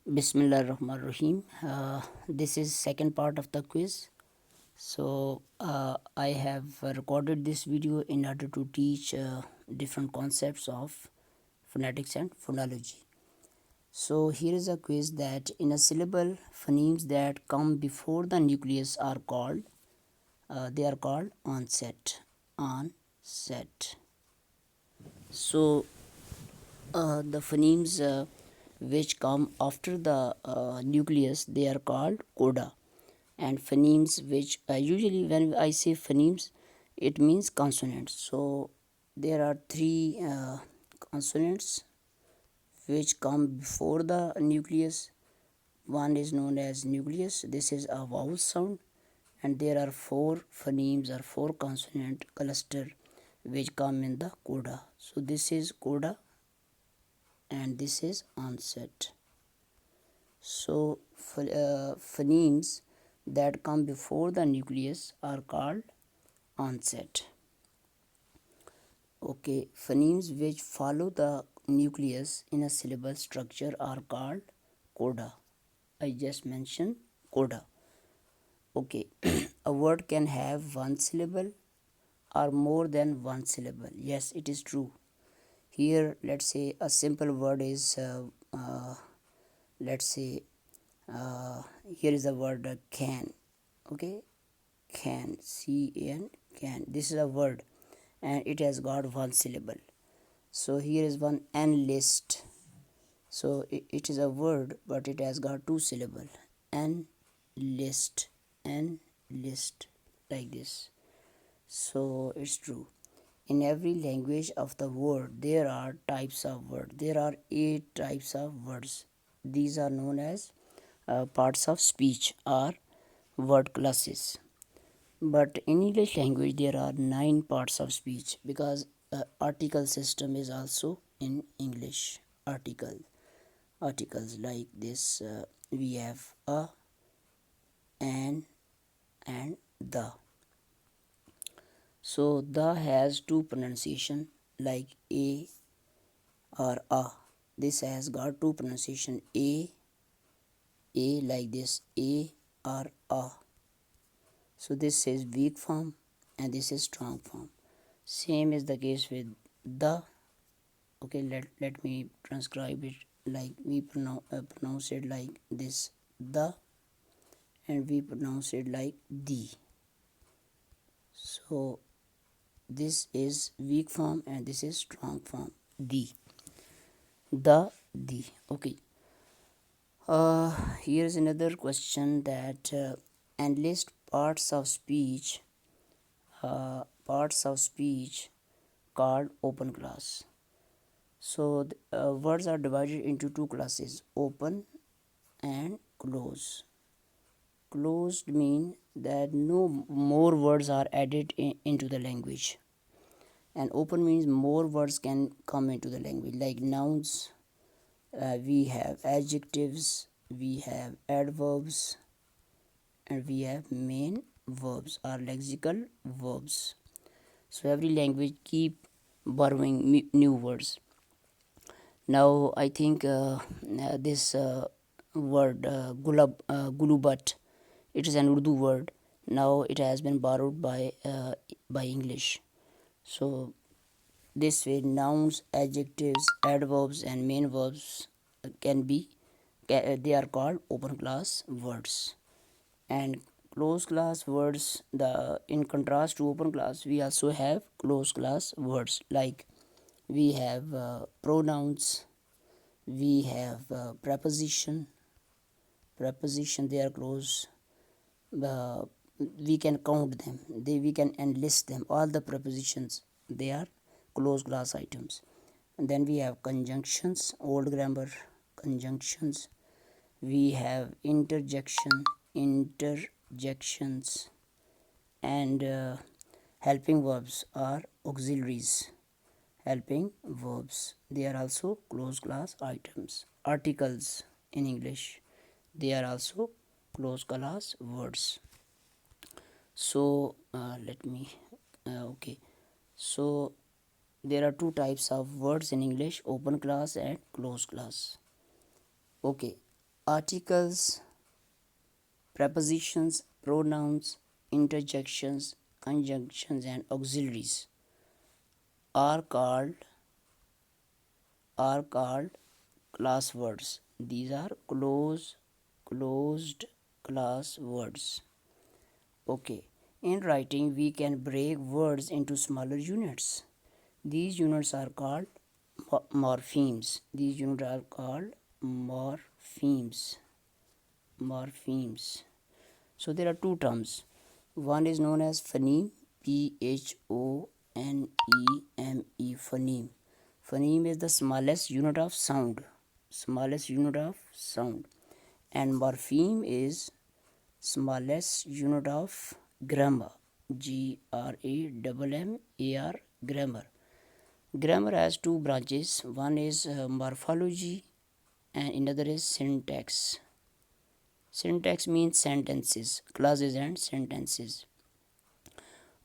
Bismillahirrahmanirrahim. This is second part of the quiz. So I have recorded this video in order to teach different concepts of phonetics and phonology. So here is a quiz that in a syllable, phonemes that come before the nucleus are called they are called onset. Onset. So the phonemes which come after the nucleus, they are called coda, and phonemes which usually when I say phonemes, it means consonants. So there are three consonants which come before the nucleus. One is known as nucleus. This is a vowel sound, and there are four phonemes or four consonant cluster which come in the coda. So this is coda and this is onset. So phonemes that come before the nucleus are called onset. Okay, phonemes which follow the nucleus in a syllable structure are called coda. I just mentioned coda. Okay, a word can have one syllable or more than one syllable. Yes, it is true. Here, let's say a simple word is let's say here is the word can. Okay, can, can, can. This is a word and it has got one syllable. So here is one enlist. So it is a word but it has got two syllable. Enlist, enlist, like this. So it's true. In every language of the world there are types of words. There are 8 types of words. These are known as parts of speech or word classes. But in English language there are 9 parts of speech, because article system is also in English. Articles like this, we have a, an, and the. So the has two pronunciation like a or a. This has got two pronunciation, a like this, a or a. So this is weak form and this is strong form. Same is the case with the. Okay, let me transcribe it. Like we pronounce it like this, the, and we pronounce it like the. So this is weak form and this is strong form, the. Okay. Here's another question that enlist parts of speech called open class. So words are divided into two classes, open and close. Closed mean that no more words are added into the language, and open means more words can come into the language, like nouns. We have adjectives, we have adverbs, and we have main verbs or lexical verbs. So every language keep borrowing new words. Now I think this word gulubat, it is an Urdu word. Now it has been borrowed by English. So this way nouns, adjectives, adverbs and main verbs they are called open class words. And closed class words, in contrast to open class, we also have closed class words, like we have pronouns, we have preposition. They are close. We can count them, we can enlist them. All the prepositions, they are closed class items. And then we have conjunctions, old grammar conjunctions. We have interjections, and helping verbs are auxiliaries. Helping verbs, they are also closed class items. Articles in English, they are also closed class words. So let me okay, so there are two types of words in English, open class and closed class. Okay, Articles, prepositions, pronouns, interjections, conjunctions, and auxiliaries are called class words. These are closed class words. Okay. In writing, we can break words into smaller units. These units are called morphemes. These units are called morphemes. Morphemes. So there are two terms. One is known as phoneme, Phoneme. Phoneme. Phoneme is the smallest unit of sound. Smallest unit of sound. And morpheme is smallest unit of grammar. GRAMMAR. Grammar. Grammar has two branches. One is morphology and another is syntax. Syntax means sentences, clauses and sentences.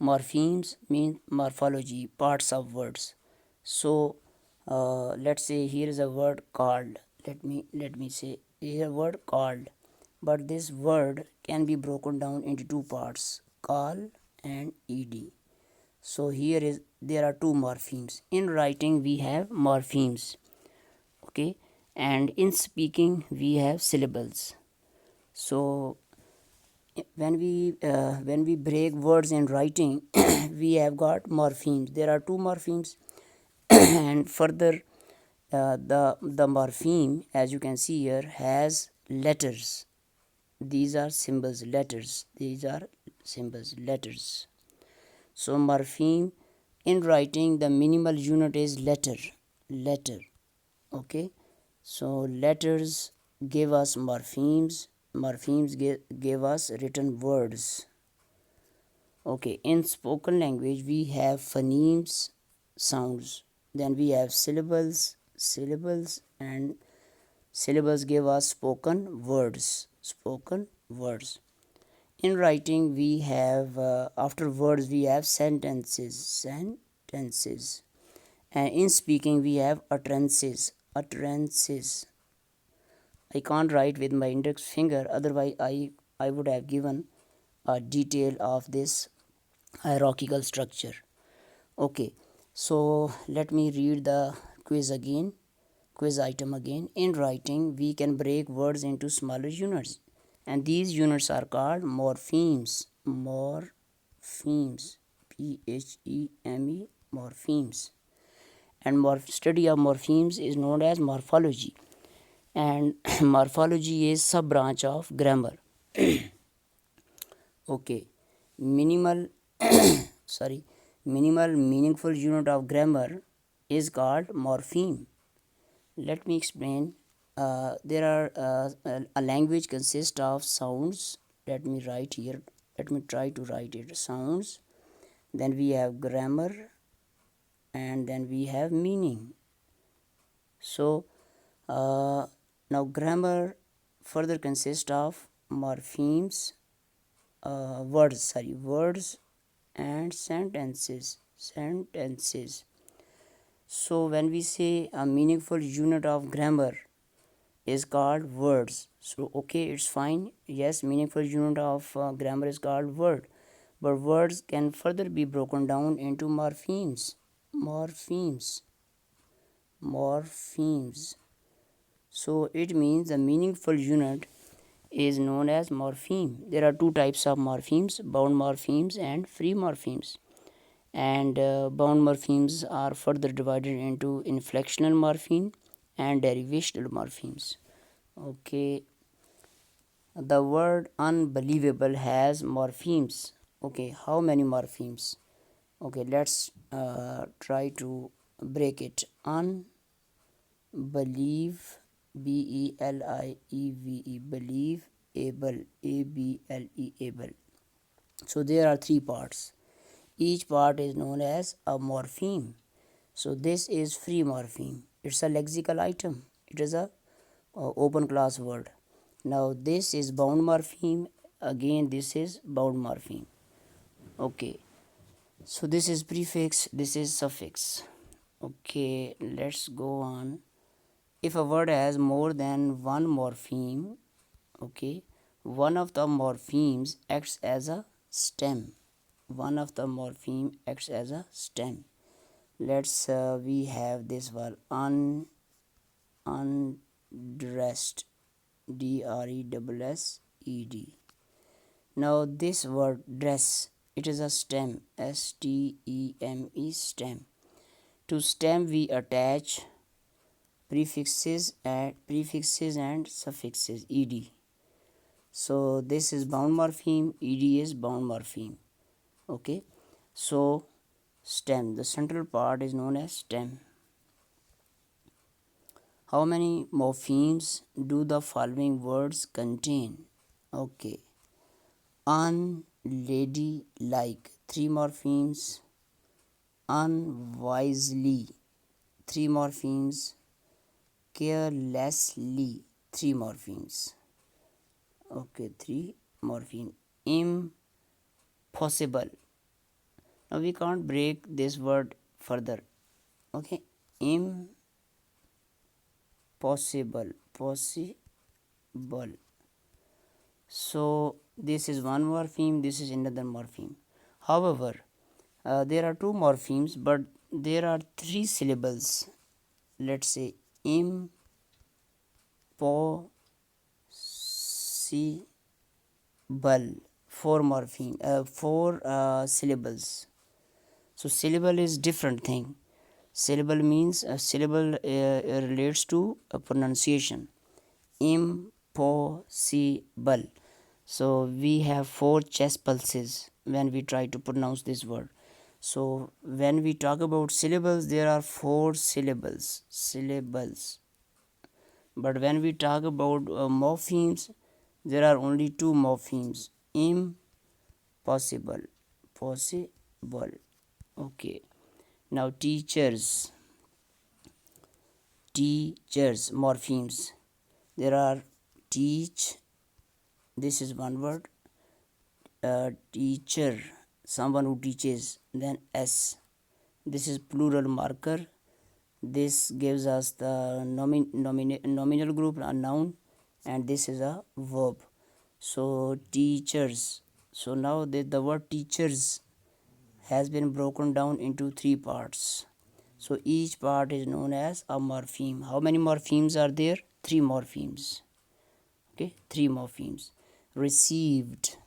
Morphemes mean morphology, parts of words. So let's say here is a word called. Let me say here is a word called, but this word can be broken down into two parts, call and ed. So there are two morphemes. In writing we have morphemes, okay, and in speaking we have syllables. So when we break words in writing, we have got morphemes. There are two morphemes, and further the morpheme, as you can see here, has letters. These are symbols, letters. These are symbols, letters. So morpheme in writing, the minimal unit is letter. Okay. So letters give us morphemes. Morphemes give us written words. Okay, in spoken language we have phonemes, sounds. Then we have syllables, and syllables give us spoken words. In writing we have after words we have sentences. And in speaking we have utterances. I can't write with my index finger, otherwise I would have given a detail of this hierarchical structure. Okay, so let me read the quiz item again. In writing we can break words into smaller units, and these units are called morphemes. PHEME, morphemes. And study of morphemes is known as morphology, and morphology is sub branch of grammar. Okay, minimal minimal meaningful unit of grammar is called morpheme. Let me explain. There are a language consists of sounds. Let me try to write it. Sounds, then we have grammar, and then we have meaning. So now grammar further consists of morphemes, words and sentences. So when we say a meaningful unit of grammar is called words, so okay, it's fine. Yes, meaningful unit of grammar is called word, but words can further be broken down into morphemes. So it means the meaningful unit is known as morpheme. There are two types of morphemes, bound morphemes and free morphemes. And bound morphemes are further divided into inflectional morpheme and derivational morphemes. Okay, the word unbelievable has morphemes. Okay, how many morphemes? Okay, let's try to break it. Unbelieve, BELIEVE, believe, able, ABLE, able. So there are three parts. Each part is known as a morpheme. So this is free morpheme. It's a lexical item. It is a open class word. Now this is bound morpheme. Again this is bound morpheme. Okay. So this is prefix, this is suffix. Okay, let's go on. If a word has more than one morpheme, okay, one of the morphemes acts as a stem. One of the morpheme acts as a stem. Let's we have this word undressed, DRESSED. Now this word dress, it is a stem, STEME, stem. To stem we attach prefixes and suffixes, ed. So this is bound morpheme, ed is bound morpheme. Okay, so stem, the central part is known as stem. How many morphemes do the following words contain? Okay, unladylike, 3 morphemes. Unwisely, 3 morphemes. Carelessly, 3 morphemes. Okay, 3 morpheme. Impossible. Now we can't break this word further. Okay, impossible, possible. So this is one morpheme, this is another morpheme. However, there are 2 morphemes, but there are 3 syllables. Let's say impossible, 4 syllables. So syllable is different thing. Syllable means a syllable relates to a pronunciation. Impossible. So we have 4 chest pulses when we try to pronounce this word. So when we talk about syllables, there are 4 syllables. But when we talk about morphemes, there are only 2 morphemes. Impossible, possible. Okay. Now teachers, morphemes. There are teach, this is one word. Teacher, someone who teaches. Then s, this is plural marker. This gives us the nominal group, a noun, and this is a verb. So teachers. So now the word teachers has been broken down into 3 parts. So each part is known as a morpheme. How many morphemes are there? 3 morphemes. Okay, 3 morphemes. Received,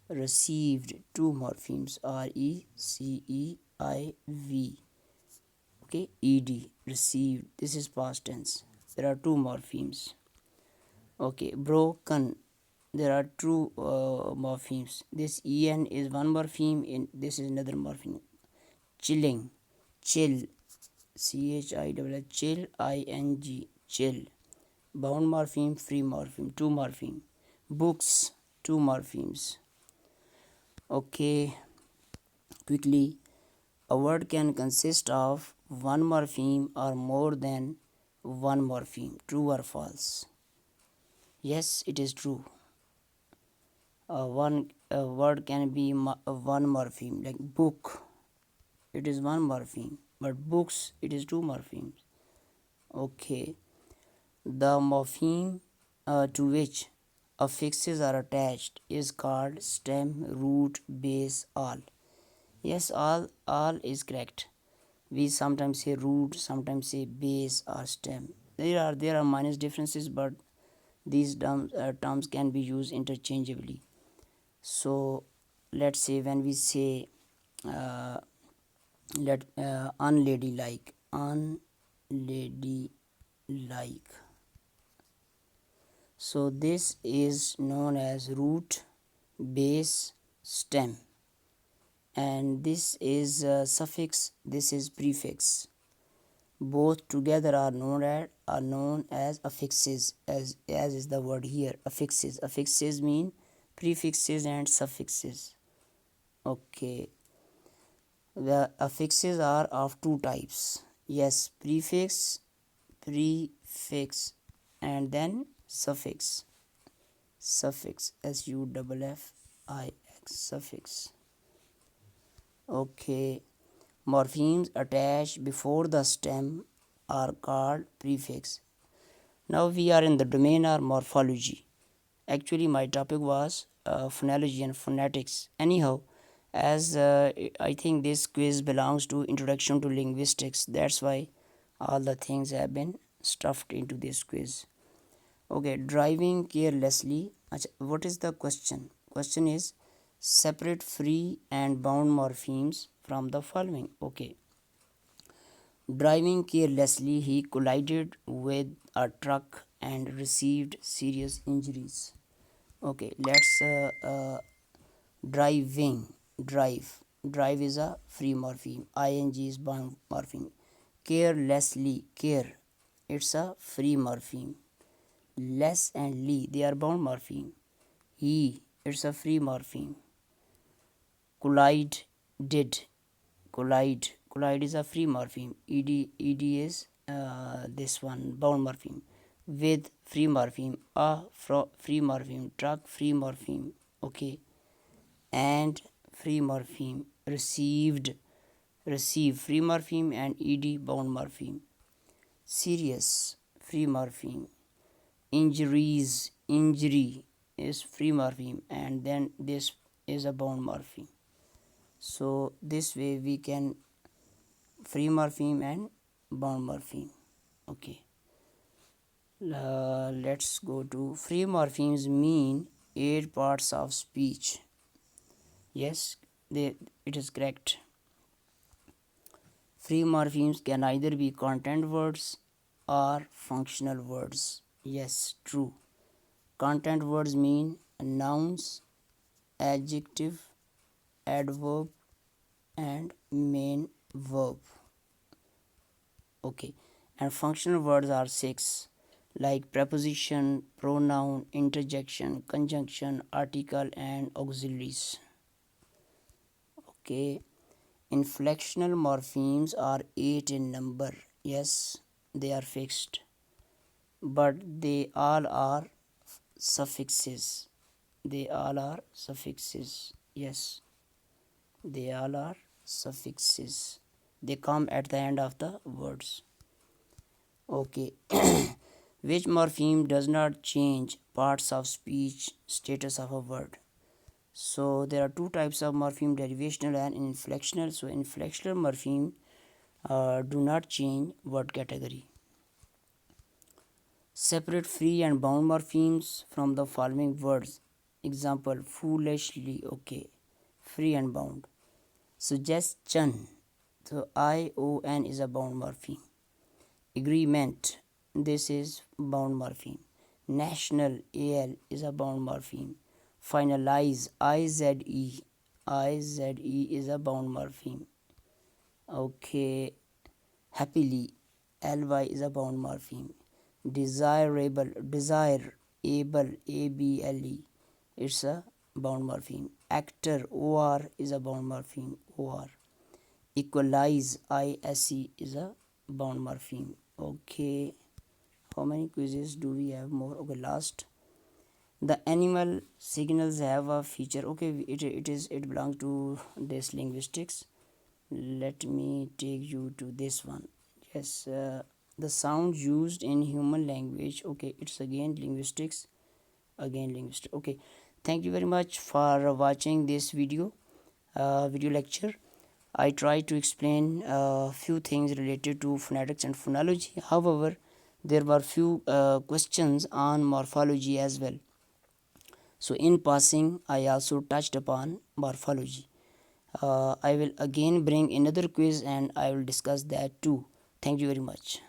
2 morphemes, RECEIV. Okay, ED, received, this is past tense. There are 2 morphemes. Okay, broken, there are 2 morphemes. This EN is one morpheme, in this is another morpheme. Chilling, chill, CHILL, chill, ING, chill. Bound morpheme, free morpheme, 2 morpheme. Books, 2 morphemes. Okay, quickly, a word can consist of 1 morpheme or more than 1 morpheme. True or false? Yes, it is true. One word can be 1 morpheme, like book, it is 1 morpheme, but books, it is 2 morphemes. Okay, the morpheme to which affixes are attached is called stem, root, base, all. Yes, all is correct. We sometimes say root, sometimes say base or stem. There are minor differences, but these terms can be used interchangeably. So let's say when we say unladylike, so this is known as root, base, stem, and this is suffix, this is prefix. Both together are known as affixes, as is the word here, affixes. Affixes mean prefixes and suffixes. Okay, the affixes are of 2 types. Yes, prefix, and then suffix, SUFFIX, suffix. Okay, morphemes attached before the stem are called prefix. Now we are in the domain of morphology. Actually my topic was phonology and phonetics. Anyhow, as I think this quiz belongs to introduction to linguistics, that's why all the things have been stuffed into this quiz. Okay, driving carelessly. What is the question? Question is separate free and bound morphemes from the following. Okay, driving carelessly, he collided with a truck and received serious injuries. Okay, let's driving. Drive is a free morpheme. Ing is bound morpheme. Carelessly, care, it's a free morpheme. Less and ly, they are bound morpheme. He, it's a free morpheme. Collide, did, collide is a free morpheme. Ed is this one bound morpheme. With, free morpheme. A, free morpheme. Truck, free morpheme. Okay, and free morpheme. Received, receive, free morpheme, and ed bound morpheme. Serious, free morpheme. Injuries, injury is free morpheme, and then this is a bound morpheme. So this way we can free morpheme and bound morpheme. Okay, let's go to free morphemes mean 8 parts of speech. Yes, it is correct. Free morphemes can either be content words or functional words. Yes, true. Content words mean nouns, adjective, adverb, and main verb. Okay, and functional words are 6, like preposition, pronoun, interjection, conjunction, article, and auxiliaries. Okay, inflectional morphemes are 8 in number. Yes, they are fixed, but they all are suffixes. They all are suffixes. Yes, they all are suffixes. They come at the end of the words. Okay, which morpheme does not change parts of speech status of a word? So there are two types of morpheme, derivational and inflectional. So inflectional morpheme do not change word category. Separate free and bound morphemes from the following words. Example, foolishly. Okay, free and bound. Suggestion, so ion is a bound morpheme. Agreement, this is bound morpheme. National, al is a bound morpheme. Finalize, ize is a bound morpheme. Okay, happily, ly is a bound morpheme. Desirable, desire, able, able, it's a bound morpheme. Actor, or is a bound morpheme. Or equalize, ise is a bound morpheme. Okay, how many quizzes do we have more? Okay, last. The animal signals have a feature. Okay, it belongs to this linguistics. Let me take you to this one. Yes, the sound used in human language. Okay, it's again linguistics. Okay, thank you very much for watching this video lecture. I try to explain a few things related to phonetics and phonology. However, there were few questions on morphology as well. So in passing, I also touched upon morphology. I will again bring another quiz and I will discuss that too. Thank you very much.